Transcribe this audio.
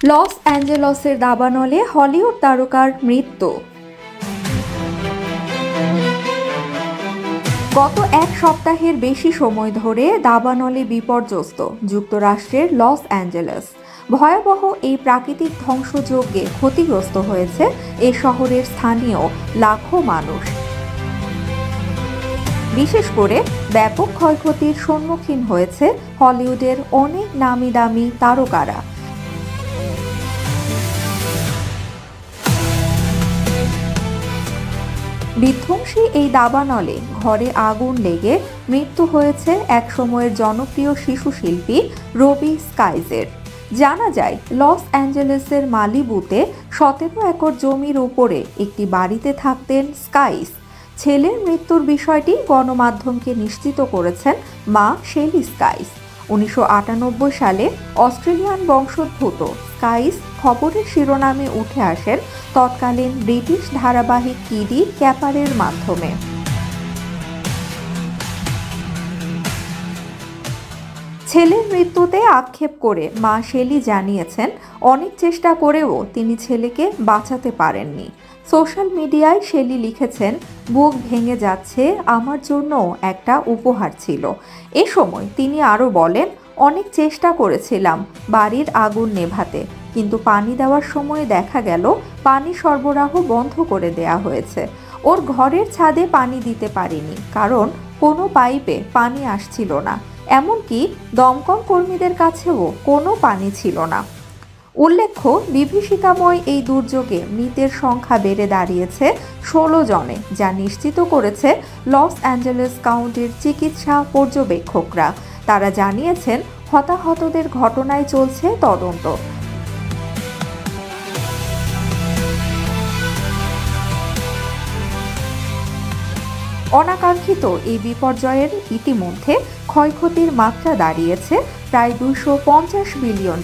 Loss অ্যাঞ্জেলসের দাবানলে Hollywood তারকার মৃত্যু। গত এক সপ্তাহের বেশি সময় ধরে দাবানলে বিপর্যস্ত যুক্তরাষ্ট্রের লস অ্যাঞ্জেলস। ভয়াবহ এই প্রাকৃতিক ধ্বংসযজ্ঞে ক্ষতিগ্রস্ত হয়েছে এ শহরের স্থানীয় লাখো মানুষ। বিশেষ করে ব্যাপক ক্ষয়ক্ষতির সম্মুখীন হয়েছে হলিউডের অনেক নামি দামি তারকারা। বিধ্বংসী এই দাবানলে ঘরে আগুন লেগে মৃত্যু হয়েছে একসময়ের জনপ্রিয় শিশু শিল্পী রবি স্কাইজের। জানা যায়, লস অ্যাঞ্জেলেসের মালিবুতে 17 একর জমির উপরে একটি বাড়িতে থাকতেন স্কাইস। ছেলের মৃত্যুর বিষয়টি গণমাধ্যমকে নিশ্চিত করেছেন মা শেলি স্কাইস। 1998 সালে অস্ট্রেলিয়ান বংশোদ্ভূত স্কাইস খবরের শিরোনামে উঠে আসেন তৎকালীন ব্রিটিশ ধারাবাহিক কিডি ক্যাপারের মাধ্যমে। ছেলের মৃত্যুতে আক্ষেপ করে মা শেলি জানিয়েছেন, অনেক চেষ্টা করেও তিনি ছেলেকে বাঁচাতে পারেননি। সোশ্যাল মিডিয়ায় শেলি লিখেছেন, বুক ভেঙে যাচ্ছে, আমার জন্য একটা উপহার ছিল। এ সময় তিনি আরও বলেন, অনেক চেষ্টা করেছিলাম বাড়ির আগুন নেভাতে, কিন্তু পানি দেওয়ার সময় দেখা গেল পানি সরবরাহ বন্ধ করে দেয়া হয়েছে। ওর ঘরের ছাদে পানি দিতে পারিনি, কারণ কোনো পাইপে পানি আসছিল না, এমনকি দমকল কর্মীদের কাছেও কোনো পানি ছিল না। উল্লেখ্য, বিভীষিকাময় এই দুর্যোগে মৃতের সংখ্যা বেড়ে দাঁড়িয়েছে 16 জনে, যা নিশ্চিত করেছে লস অ্যাঞ্জেলেস কাউন্টির চিকিৎসা পর্যবেক্ষকরা। তারা জানিয়েছেন, হতাহতদের ঘটনায় চলছে তদন্ত। অনাকাঙ্ক্ষিত এই বিপর্যয়ের ইতিমধ্যে ক্ষয়ক্ষতির মাত্রা দাঁড়িয়েছে প্রায় $250 বিলিয়ন।